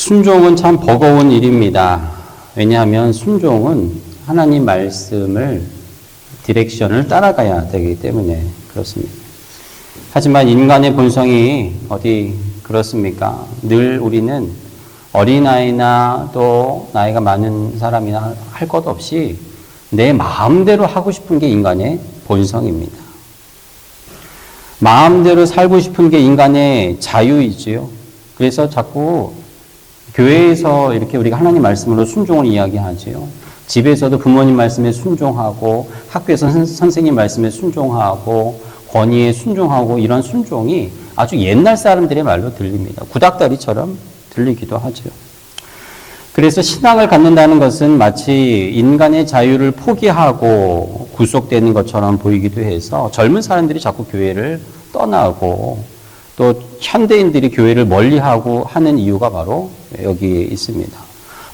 순종은 참 버거운 일입니다. 왜냐하면 순종은 하나님 말씀을 디렉션을 따라가야 되기 때문에 그렇습니다. 하지만 인간의 본성이 어디 그렇습니까? 늘 우리는 어린아이나 또 나이가 많은 사람이나 할 것 없이 내 마음대로 하고 싶은 게 인간의 본성입니다. 마음대로 살고 싶은 게 인간의 자유이지요. 그래서 자꾸 교회에서 이렇게 우리가 하나님 말씀으로 순종을 이야기하지요. 집에서도 부모님 말씀에 순종하고 학교에서 선생님 말씀에 순종하고 권위에 순종하고 이런 순종이 아주 옛날 사람들의 말로 들립니다. 구닥다리처럼 들리기도 하죠. 그래서 신앙을 갖는다는 것은 마치 인간의 자유를 포기하고 구속되는 것처럼 보이기도 해서 젊은 사람들이 자꾸 교회를 떠나고 또 현대인들이 교회를 멀리하고 하는 이유가 바로 여기에 있습니다.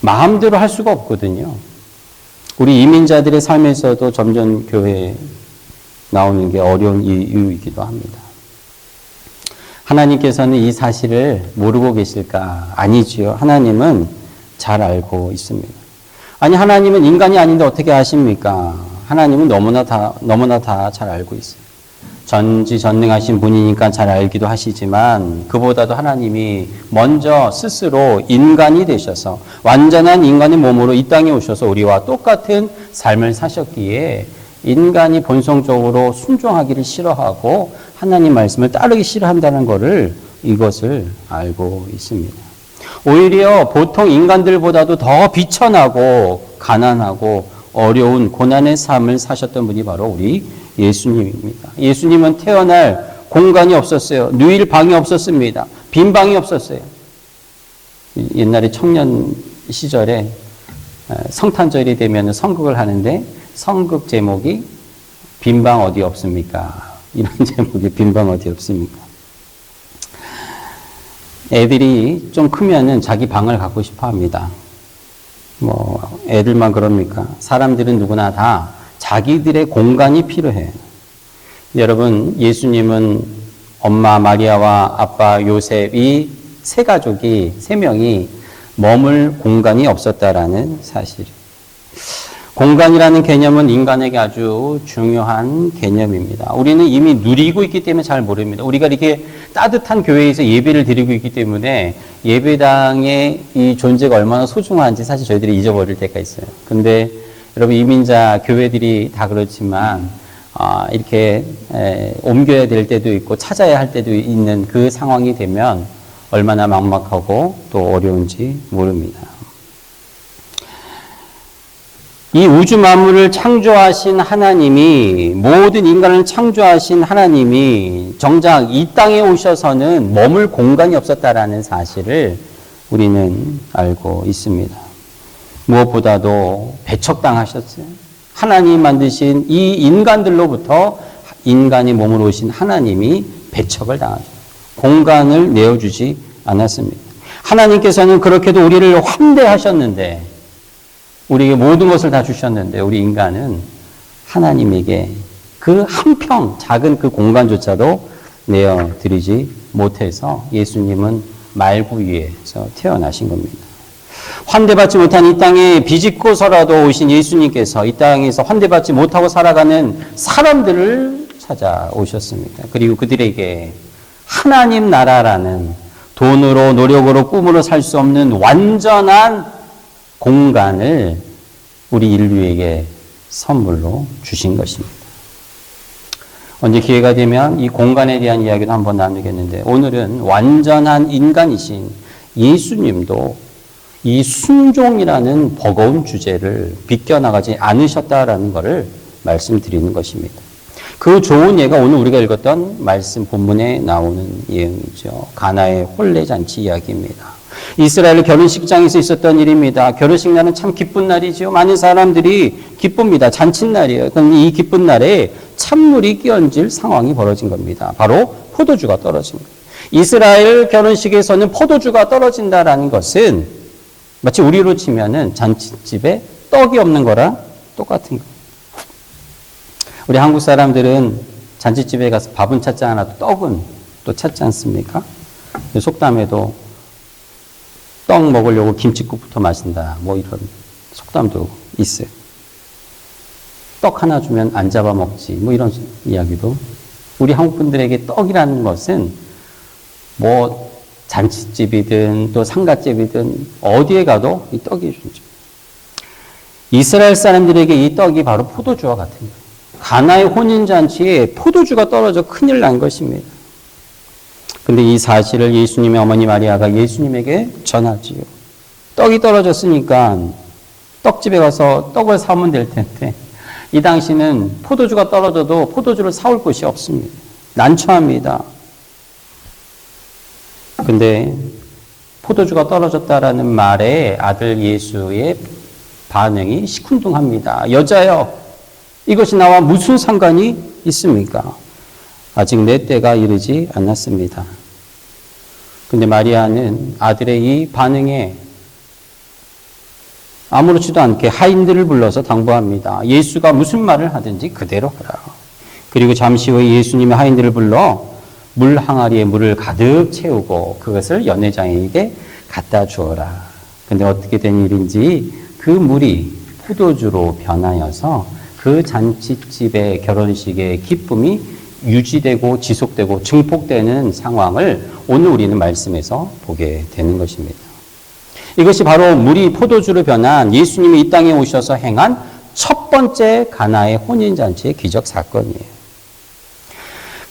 마음대로 할 수가 없거든요. 우리 이민자들의 삶에서도 점점 교회에 나오는 게 어려운 이유이기도 합니다. 하나님께서는 이 사실을 모르고 계실까? 아니지요. 하나님은 잘 알고 있습니다. 아니, 하나님은 인간이 아닌데 어떻게 아십니까? 하나님은 너무나 다 잘 알고 있어요. 전지전능하신 분이니까 잘 알기도 하시지만 그보다도 하나님이 먼저 스스로 인간이 되셔서 완전한 인간의 몸으로 이 땅에 오셔서 우리와 똑같은 삶을 사셨기에 인간이 본성적으로 순종하기를 싫어하고 하나님 말씀을 따르기 싫어한다는 이것을 알고 있습니다. 오히려 보통 인간들보다도 더 비천하고 가난하고 어려운 고난의 삶을 사셨던 분이 바로 우리 예수님입니다. 예수님은 태어날 공간이 없었어요. 누일 방이 없었습니다. 빈 방이 없었어요. 옛날에 청년 시절에 성탄절이 되면 성극을 하는데 성극 제목이 빈 방 어디 없습니까? 이런 제목이 빈 방 어디 없습니까? 애들이 좀 크면은 자기 방을 갖고 싶어 합니다. 애들만 그럽니까? 사람들은 누구나 다 자기들의 공간이 필요해요. 여러분, 예수님은 엄마 마리아와 아빠 요셉 이 세 가족이, 세 명이 머물 공간이 없었다라는 사실. 공간이라는 개념은 인간에게 아주 중요한 개념입니다. 우리는 이미 누리고 있기 때문에 잘 모릅니다. 우리가 이렇게 따뜻한 교회에서 예배를 드리고 있기 때문에 예배당의 이 존재가 얼마나 소중한지 사실 저희들이 잊어버릴 때가 있어요. 근데 여러분, 이민자 교회들이 다 그렇지만 이렇게 옮겨야 될 때도 있고 찾아야 할 때도 있는 그 상황이 되면 얼마나 막막하고 또 어려운지 모릅니다. 이 우주 만물을 창조하신 하나님이, 모든 인간을 창조하신 하나님이 정작 이 땅에 오셔서는 머물 공간이 없었다라는 사실을 우리는 알고 있습니다. 무엇보다도 배척당하셨어요. 하나님 만드신 이 인간들로부터 인간이 몸으로 오신 하나님이 배척을 당하죠. 공간을 내어주지 않았습니다. 하나님께서는 그렇게도 우리를 환대하셨는데, 우리에게 모든 것을 다 주셨는데 우리 인간은 하나님에게 그 한평 작은 그 공간조차도 내어드리지 못해서 예수님은 말구 위에서 태어나신 겁니다. 환대받지 못한 이 땅에 비집고서라도 오신 예수님께서 이 땅에서 환대받지 못하고 살아가는 사람들을 찾아오셨습니다. 그리고 그들에게 하나님 나라라는 돈으로 노력으로 꿈으로 살 수 없는 완전한 공간을 우리 인류에게 선물로 주신 것입니다. 언제 기회가 되면 이 공간에 대한 이야기도 한번 나누겠는데, 오늘은 완전한 인간이신 예수님도 이 순종이라는 버거운 주제를 비껴나가지 않으셨다라는 것을 말씀드리는 것입니다. 그 좋은 예가 오늘 우리가 읽었던 말씀 본문에 나오는 예언이죠. 가나의 혼례잔치 이야기입니다. 이스라엘 결혼식장에서 있었던 일입니다. 결혼식 날은 참 기쁜 날이죠. 많은 사람들이 기쁩니다. 잔칫날이에요. 그런데 이 기쁜 날에 찬물이 끼얹을 상황이 벌어진 겁니다. 바로 포도주가 떨어진 거예요. 이스라엘 결혼식에서는 포도주가 떨어진다라는 것은 마치 우리로 치면은 잔치집에 떡이 없는 거랑 똑같은 거예요. 우리 한국 사람들은 잔치집에 가서 밥은 찾지 않아도 떡은 또 찾지 않습니까? 속담에도 떡 먹으려고 김칫국부터 마신다. 뭐 이런 속담도 있어요. 떡 하나 주면 안 잡아 먹지. 뭐 이런 이야기도. 우리 한국 분들에게 떡이라는 것은 뭐 잔치집이든 또 상갓집이든 어디에 가도 이 떡이 존재. 이스라엘 사람들에게 이 떡이 바로 포도주와 같은 거예요. 가나의 혼인잔치에 포도주가 떨어져 큰일 난 것입니다. 근데 이 사실을 예수님의 어머니 마리아가 예수님에게 전하지요. 떡이 떨어졌으니까 떡집에 가서 떡을 사오면 될 텐데 이 당시는 포도주가 떨어져도 포도주를 사올 곳이 없습니다. 난처합니다. 근데 포도주가 떨어졌다라는 말에 아들 예수의 반응이 시큰둥합니다. 여자여, 이것이 나와 무슨 상관이 있습니까? 아직 내 때가 이르지 않았습니다. 근데 마리아는 아들의 이 반응에 아무렇지도 않게 하인들을 불러서 당부합니다. 예수가 무슨 말을 하든지 그대로 하라. 그리고 잠시 후에 예수님의 하인들을 불러 물 항아리에 물을 가득 채우고 그것을 연회장에게 갖다 주어라. 근데 어떻게 된 일인지 그 물이 포도주로 변하여서 그 잔치집의 결혼식의 기쁨이 유지되고 지속되고 증폭되는 상황을 오늘 우리는 말씀에서 보게 되는 것입니다. 이것이 바로 물이 포도주로 변한 예수님이 이 땅에 오셔서 행한 첫 번째 가나의 혼인잔치의 기적 사건이에요.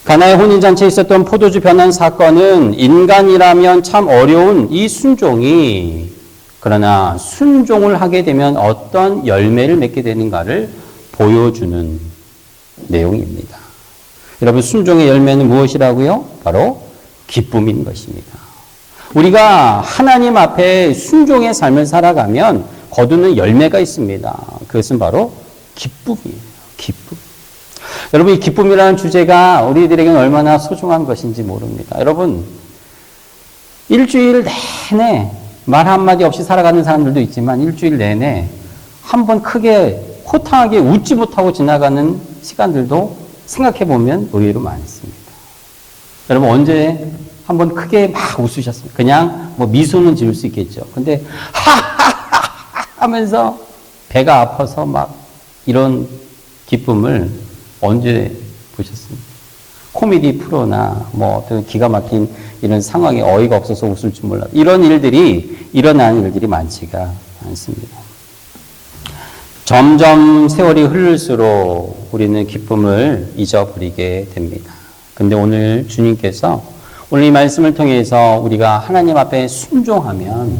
가나의 혼인잔치에 있었던 포도주 변한 사건은 인간이라면 참 어려운 이 순종이 그러나 순종을 하게 되면 어떤 열매를 맺게 되는가를 보여주는 내용입니다. 여러분, 순종의 열매는 무엇이라고요? 바로 기쁨인 것입니다. 우리가 하나님 앞에 순종의 삶을 살아가면 거두는 열매가 있습니다. 그것은 바로 기쁨이에요. 기쁨. 여러분, 이 기쁨이라는 주제가 우리들에게는 얼마나 소중한 것인지 모릅니다. 여러분, 일주일 내내 말 한마디 없이 살아가는 사람들도 있지만 일주일 내내 한 번 크게 호탕하게 웃지 못하고 지나가는 시간들도 생각해보면 의외로 많습니다. 여러분, 언제 한번 크게 막 웃으셨습니까? 그냥 뭐 미소는 지을 수 있겠죠. 근데 하하하 하면서 배가 아파서 막 이런 기쁨을 언제 보셨습니까? 코미디 프로나 뭐 어떤 기가 막힌 이런 상황에 어이가 없어서 웃을 줄 몰라. 이런 일들이 일어나는 일들이 많지가 않습니다. 점점 세월이 흐를수록 우리는 기쁨을 잊어버리게 됩니다. 근데 오늘 주님께서 오늘 이 말씀을 통해서 우리가 하나님 앞에 순종하면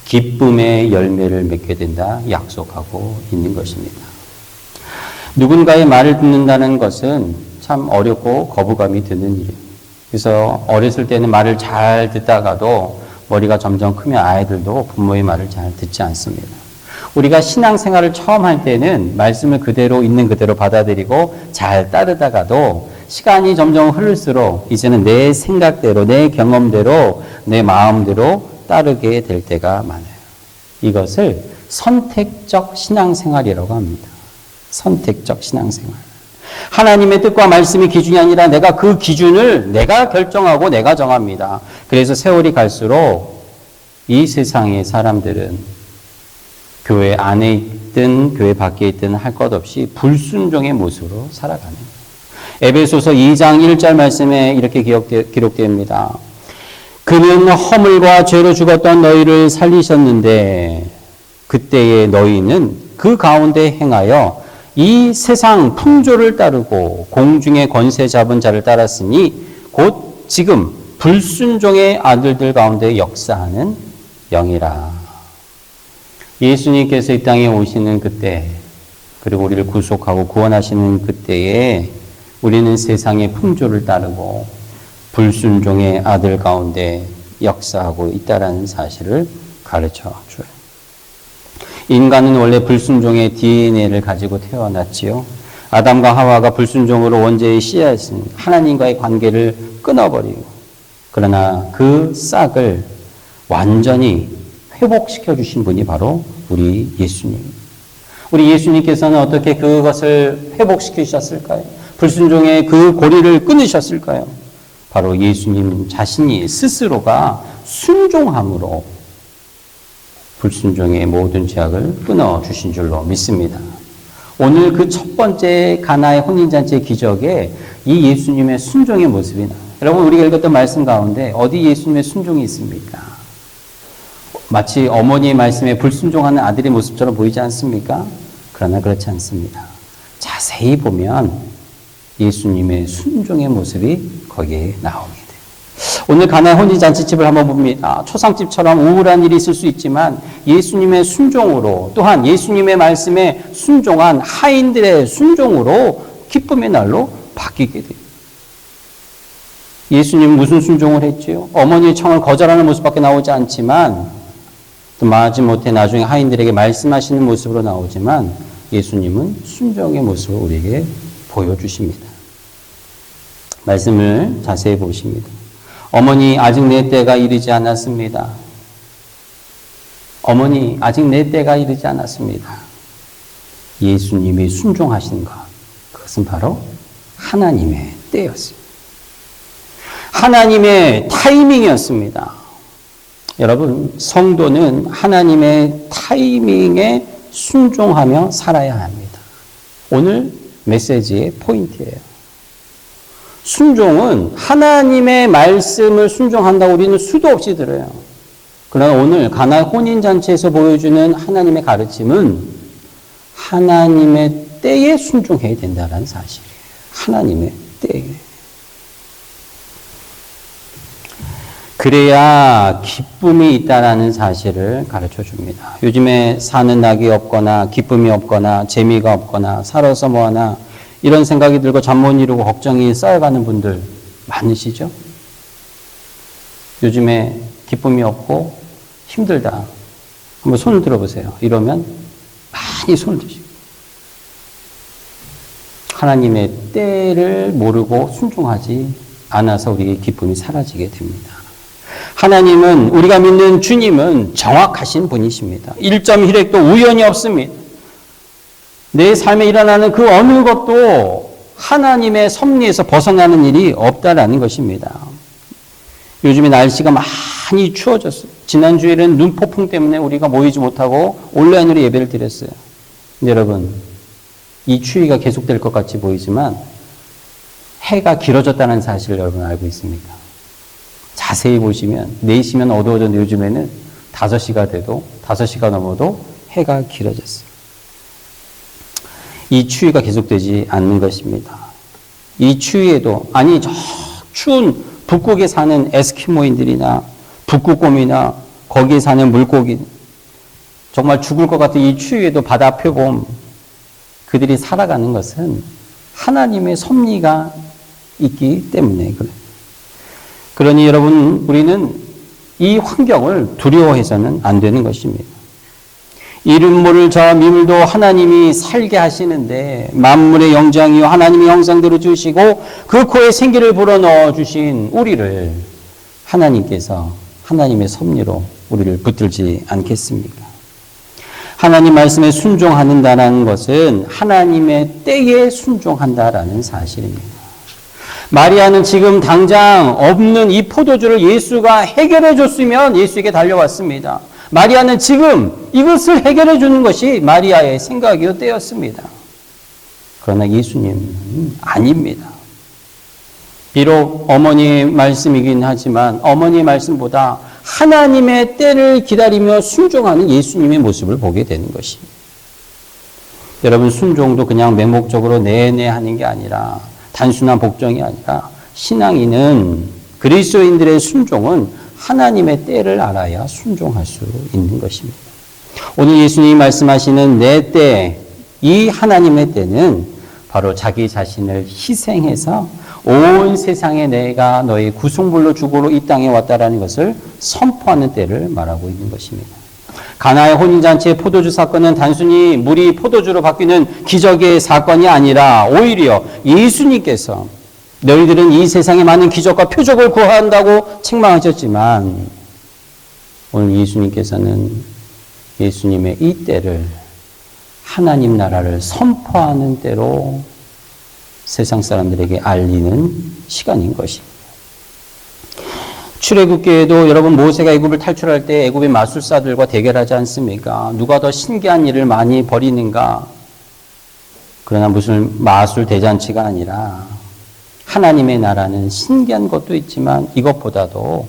기쁨의 열매를 맺게 된다 약속하고 있는 것입니다. 누군가의 말을 듣는다는 것은 참 어렵고 거부감이 드는 일이에요. 그래서 어렸을 때는 말을 잘 듣다가도 머리가 점점 크면 아이들도 부모의 말을 잘 듣지 않습니다. 우리가 신앙생활을 처음 할 때는 말씀을 그대로 있는 그대로 받아들이고 잘 따르다가도 시간이 점점 흐를수록 이제는 내 생각대로, 내 경험대로, 내 마음대로 따르게 될 때가 많아요. 이것을 선택적 신앙생활이라고 합니다. 선택적 신앙생활. 하나님의 뜻과 말씀이 기준이 아니라 내가 그 기준을 내가 결정하고 내가 정합니다. 그래서 세월이 갈수록 이 세상의 사람들은 교회 안에 있든 교회 밖에 있든 할 것 없이 불순종의 모습으로 살아가는 거예요. 에베소서 2장 1절 말씀에 이렇게 기록됩니다. 그는 허물과 죄로 죽었던 너희를 살리셨는데 그때의 너희는 그 가운데 행하여 이 세상 풍조를 따르고 공중의 권세 잡은 자를 따랐으니 곧 지금 불순종의 아들들 가운데 역사하는 영이라. 예수님께서 이 땅에 오시는 그때, 그리고 우리를 구속하고 구원하시는 그때에 우리는 세상의 풍조를 따르고 불순종의 아들 가운데 역사하고 있다라는 사실을 가르쳐 줘요. 인간은 원래 불순종의 DNA를 가지고 태어났지요. 아담과 하와가 불순종으로 원죄의 씨앗은 하나님과의 관계를 끊어버리고, 그러나 그 싹을 완전히 회복시켜 주신 분이 바로 우리 예수님입니다. 우리 예수님께서는 어떻게 그것을 회복시켜 주셨을까요? 불순종의 그 고리를 끊으셨을까요? 바로 예수님 자신이 스스로가 순종함으로 불순종의 모든 죄악을 끊어주신 줄로 믿습니다. 오늘 그 첫 번째 가나의 혼인잔치의 기적에 이 예수님의 순종의 모습이 나와요. 여러분, 우리가 읽었던 말씀 가운데 어디 예수님의 순종이 있습니까? 마치 어머니의 말씀에 불순종하는 아들의 모습처럼 보이지 않습니까? 그러나 그렇지 않습니다. 자세히 보면 예수님의 순종의 모습이 거기에 나옵니다. 오늘 가나의 혼인잔치집을 한번 봅니다. 초상집처럼 우울한 일이 있을 수 있지만 예수님의 순종으로, 또한 예수님의 말씀에 순종한 하인들의 순종으로 기쁨의 날로 바뀌게 돼요. 예수님은 무슨 순종을 했지요? 어머니의 청을 거절하는 모습밖에 나오지 않지만, 또 마지못해 나중에 하인들에게 말씀하시는 모습으로 나오지만 예수님은 순종의 모습을 우리에게 보여주십니다. 말씀을 자세히 보십니다. 어머니, 아직 내 때가 이르지 않았습니다. 어머니, 아직 내 때가 이르지 않았습니다. 예수님이 순종하신 것, 그것은 바로 하나님의 때였습니다. 하나님의 타이밍이었습니다. 여러분, 성도는 하나님의 타이밍에 순종하며 살아야 합니다. 오늘 메시지의 포인트예요. 순종은 하나님의 말씀을 순종한다고 우리는 수도 없이 들어요. 그러나 오늘 가나의 혼인잔치에서 보여주는 하나님의 가르침은 하나님의 때에 순종해야 된다는 사실이에요. 하나님의 때에. 그래야 기쁨이 있다라는 사실을 가르쳐 줍니다. 요즘에 사는 낙이 없거나 기쁨이 없거나 재미가 없거나 살아서 뭐하나 이런 생각이 들고 잠 못 이루고 걱정이 쌓여가는 분들 많으시죠? 요즘에 기쁨이 없고 힘들다. 한번 손을 들어보세요. 이러면 많이 손을 드시고. 하나님의 때를 모르고 순종하지 않아서 우리의 기쁨이 사라지게 됩니다. 하나님은, 우리가 믿는 주님은 정확하신 분이십니다. 1.1획도 우연이 없습니다. 내 삶에 일어나는 그 어느 것도 하나님의 섭리에서 벗어나는 일이 없다라는 것입니다. 요즘에 날씨가 많이 추워졌어요. 지난주에는 눈폭풍 때문에 우리가 모이지 못하고 온라인으로 예배를 드렸어요. 근데 여러분, 이 추위가 계속될 것 같이 보이지만 해가 길어졌다는 사실을 여러분 알고 있습니까? 자세히 보시면 4시면 어두워졌는데 요즘에는 5시가 돼도 5시가 넘어도 해가 길어졌어요. 이 추위가 계속되지 않는 것입니다. 이 추위에도, 아니 저 추운 북극에 사는 에스키모인들이나 북극곰이나 거기에 사는 물고기, 정말 죽을 것 같은 이 추위에도 바다 표범, 그들이 살아가는 것은 하나님의 섭리가 있기 때문에 그래요. 그러니 여러분, 우리는 이 환경을 두려워해서는 안 되는 것입니다. 이름 모를 저 민물도 하나님이 살게 하시는데 만물의 영장이요 하나님의 형상대로 주시고 그 코에 생기를 불어넣어 주신 우리를 하나님께서 하나님의 섭리로 우리를 붙들지 않겠습니까? 하나님 말씀에 순종한다는 것은 하나님의 때에 순종한다라는 사실입니다. 마리아는 지금 당장 없는 이 포도주를 예수가 해결해 줬으면 예수에게 달려왔습니다. 마리아는 지금 이것을 해결해 주는 것이 마리아의 생각이요 때였습니다. 그러나 예수님은 아닙니다. 비록 어머니의 말씀이긴 하지만 어머니의 말씀보다 하나님의 때를 기다리며 순종하는 예수님의 모습을 보게 되는 것입니다. 여러분, 순종도 그냥 맹목적으로 내내 하는 게 아니라, 단순한 복종이 아니라, 신앙인은, 그리스도인들의 순종은 하나님의 때를 알아야 순종할 수 있는 것입니다. 오늘 예수님이 말씀하시는 내 때, 이 하나님의 때는 바로 자기 자신을 희생해서 온 세상에 내가 너의 구속물로 죽으러 이 땅에 왔다라는 것을 선포하는 때를 말하고 있는 것입니다. 가나의 혼인잔치의 포도주 사건은 단순히 물이 포도주로 바뀌는 기적의 사건이 아니라 오히려 예수님께서 너희들은 이 세상에 많은 기적과 표적을 구한다고 책망하셨지만 오늘 예수님께서는 예수님의 이 때를 하나님 나라를 선포하는 때로 세상 사람들에게 알리는 시간인 것입니다. 출애굽기에도 여러분 모세가 애굽을 탈출할 때 애굽의 마술사들과 대결하지 않습니까? 누가 더 신기한 일을 많이 벌이는가? 그러나 무슨 마술 대잔치가 아니라 하나님의 나라는 신기한 것도 있지만 이것보다도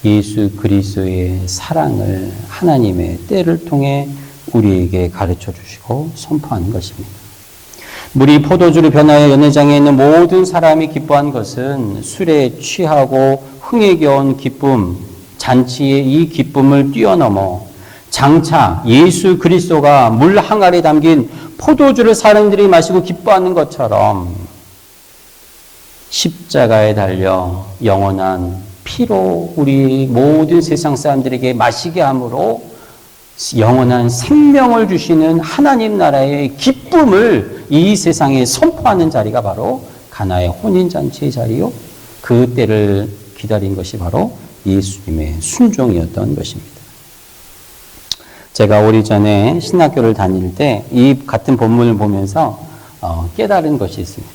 예수 그리스도의 사랑을 하나님의 때를 통해 우리에게 가르쳐 주시고 선포하는 것입니다. 물이 포도주로 변하여 연회장에 있는 모든 사람이 기뻐한 것은 술에 취하고 흥에 겨운 기쁨, 잔치의 이 기쁨을 뛰어넘어 장차 예수 그리스도가 물 항아리에 담긴 포도주를 사람들이 마시고 기뻐하는 것처럼 십자가에 달려 영원한 피로 우리 모든 세상 사람들에게 마시게 함으로 영원한 생명을 주시는 하나님 나라의 기쁨을 이 세상에 선포하는 자리가 바로 가나의 혼인잔치의 자리요. 그 때를 기다린 것이 바로 예수님의 순종이었던 것입니다. 제가 오래전에 신학교를 다닐 때 이 같은 본문을 보면서 깨달은 것이 있습니다.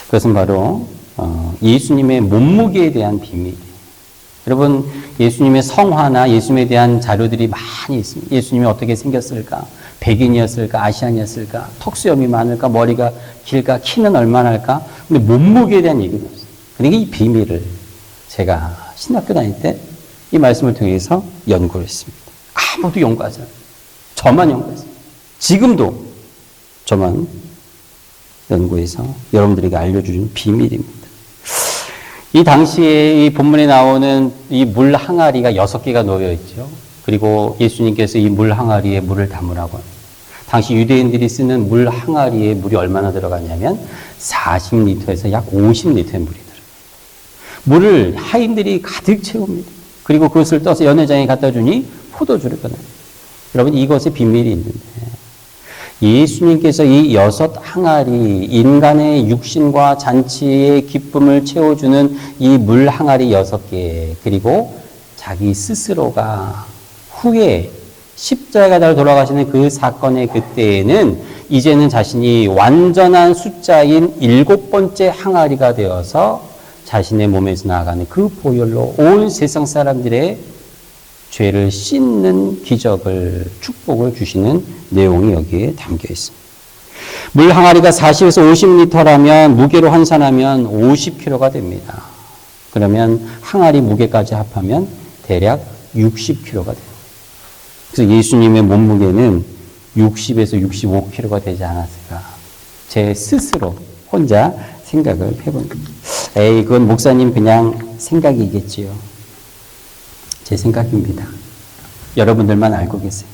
그것은 바로 예수님의 몸무게에 대한 비밀이에요. 여러분, 예수님의 성화나 예수님에 대한 자료들이 많이 있습니다. 예수님이 어떻게 생겼을까? 백인이었을까? 아시안이었을까? 턱수염이 많을까? 머리가 길까? 키는 얼마나 할까? 근데 몸무게에 대한 얘기는 없어요. 그러니까 이 비밀을 제가 신학교 다닐 때 이 말씀을 통해서 연구를 했습니다. 아무도 연구하지 않아요. 저만 연구했어요. 지금도 저만 연구해서 여러분들에게 알려주는 비밀입니다. 이 당시에 이 본문에 나오는 이 물 항아리가 6개가 놓여 있죠. 그리고 예수님께서 이 물 항아리에 물을 담으라고 합니다. 당시 유대인들이 쓰는 물 항아리에 물이 얼마나 들어가냐면 40리터에서 약 50리터의 물이 들어가요. 물을 하인들이 가득 채웁니다. 그리고 그것을 떠서 연회장에 갖다 주니 포도주를 꺼내요. 여러분, 이것의 비밀이 있는데 예수님께서 이 6 항아리, 인간의 육신과 잔치의 기쁨을 채워주는 이 물 항아리 6개, 그리고 자기 스스로가 후에 십자가에 달려 돌아가시는 그 사건의 그때에는 이제는 자신이 완전한 숫자인 7번째 항아리가 되어서 자신의 몸에서 나아가는 그 보혈로 온 세상 사람들의 죄를 씻는 기적을, 축복을 주시는 내용이 여기에 담겨 있습니다. 물 항아리가 40에서 50리터라면 무게로 환산하면 50kg가 됩니다. 그러면 항아리 무게까지 합하면 대략 60kg가 돼요. 그래서 예수님의 몸무게는 60에서 65kg가 되지 않았을까. 제 스스로 혼자 생각을 해봅니다. 에이, 그건 목사님 그냥 생각이겠지요. 제 생각입니다. 여러분들만 알고 계세요.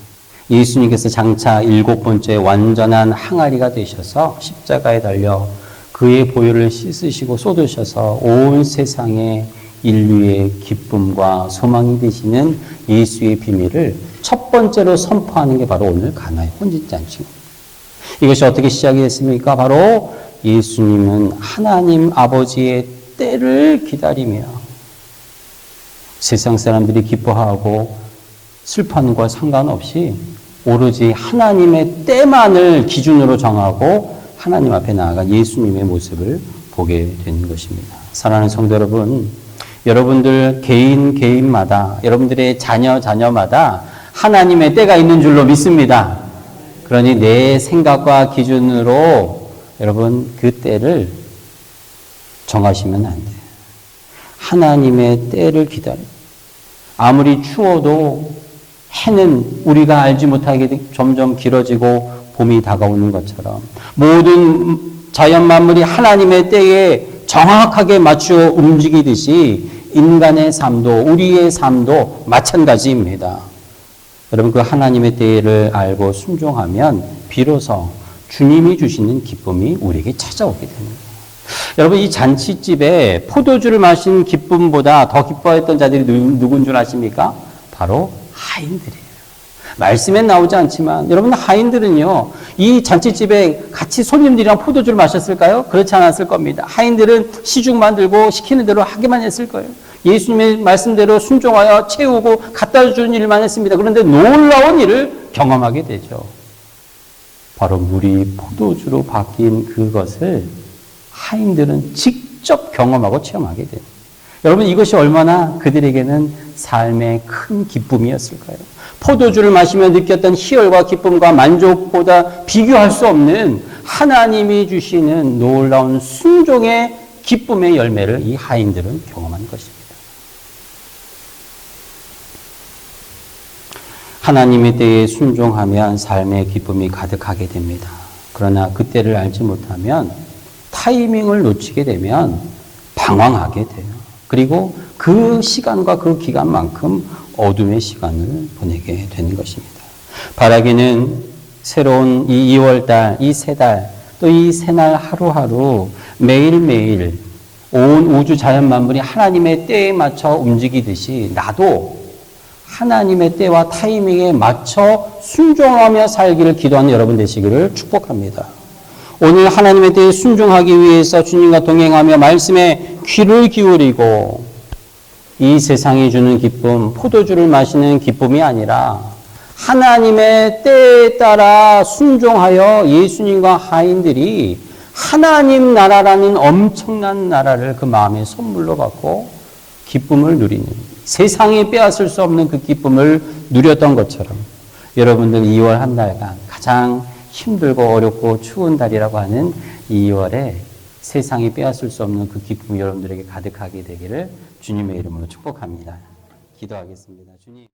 예수님께서 장차 7번째 완전한 항아리가 되셔서 십자가에 달려 그의 보혈을 씻으시고 쏟으셔서 온 세상에 인류의 기쁨과 소망이 되시는 예수의 비밀을 첫 번째로 선포하는 게 바로 오늘 가나의 혼인잔치입니다. 이것이 어떻게 시작이 됐습니까? 바로 예수님은 하나님 아버지의 때를 기다리며 세상 사람들이 기뻐하고 슬픔과 상관없이 오로지 하나님의 때만을 기준으로 정하고 하나님 앞에 나아가 예수님의 모습을 보게 되는 것입니다. 사랑하는 성도 여러분, 여러분들 개인마다, 여러분들의 자녀마다 하나님의 때가 있는 줄로 믿습니다. 그러니 내 생각과 기준으로 여러분 그 때를 정하시면 안 돼요. 하나님의 때를 기다려요. 아무리 추워도 해는 우리가 알지 못하게 점점 길어지고 봄이 다가오는 것처럼 모든 자연 만물이 하나님의 때에 정확하게 맞추어 움직이듯이 인간의 삶도 우리의 삶도 마찬가지입니다. 여러분, 그 하나님의 때를 알고 순종하면 비로소 주님이 주시는 기쁨이 우리에게 찾아오게 됩니다. 여러분, 이 잔치집에 포도주를 마신 기쁨보다 더 기뻐했던 자들이 누군 줄 아십니까? 바로 하인들이에요. 말씀엔 나오지 않지만 여러분, 하인들은요 이 잔치집에 같이 손님들이랑 포도주를 마셨을까요? 그렇지 않았을 겁니다. 하인들은 시중 만들고 시키는 대로 하기만 했을 거예요. 예수님의 말씀대로 순종하여 채우고 갖다 주는 일만 했습니다. 그런데 놀라운 일을 경험하게 되죠. 바로 물이 포도주로 바뀐 그것을 하인들은 직접 경험하고 체험하게 됩니다. 여러분 이것이 얼마나 그들에게는 삶의 큰 기쁨이었을까요? 포도주를 마시며 느꼈던 희열과 기쁨과 만족보다 비교할 수 없는 하나님이 주시는 놀라운 순종의 기쁨의 열매를 이 하인들은 경험한 것입니다. 하나님의 때에 순종하면 삶의 기쁨이 가득하게 됩니다. 그러나 그때를 알지 못하면 타이밍을 놓치게 되면 방황하게 돼요. 그리고 그 시간과 그 기간만큼 어둠의 시간을 보내게 되는 것입니다. 바라기는 새로운 이 2월달, 이 세 달, 또 이 세 날 하루하루 매일매일 온 우주 자연 만물이 하나님의 때에 맞춰 움직이듯이 나도 하나님의 때와 타이밍에 맞춰 순종하며 살기를 기도하는 여러분 되시기를 축복합니다. 오늘 하나님의 때에 순종하기 위해서 주님과 동행하며 말씀에 귀를 기울이고 이 세상이 주는 기쁨, 포도주를 마시는 기쁨이 아니라 하나님의 때에 따라 순종하여 예수님과 하인들이 하나님 나라라는 엄청난 나라를 그 마음에 선물로 받고 기쁨을 누리는, 세상이 빼앗을 수 없는 그 기쁨을 누렸던 것처럼 여러분들 2월 한 달간 가장 힘들고 어렵고 추운 달이라고 하는 2월에 세상이 빼앗을 수 없는 그 기쁨이 여러분들에게 가득하게 되기를 주님의 이름으로 축복합니다. 기도하겠습니다. 주님.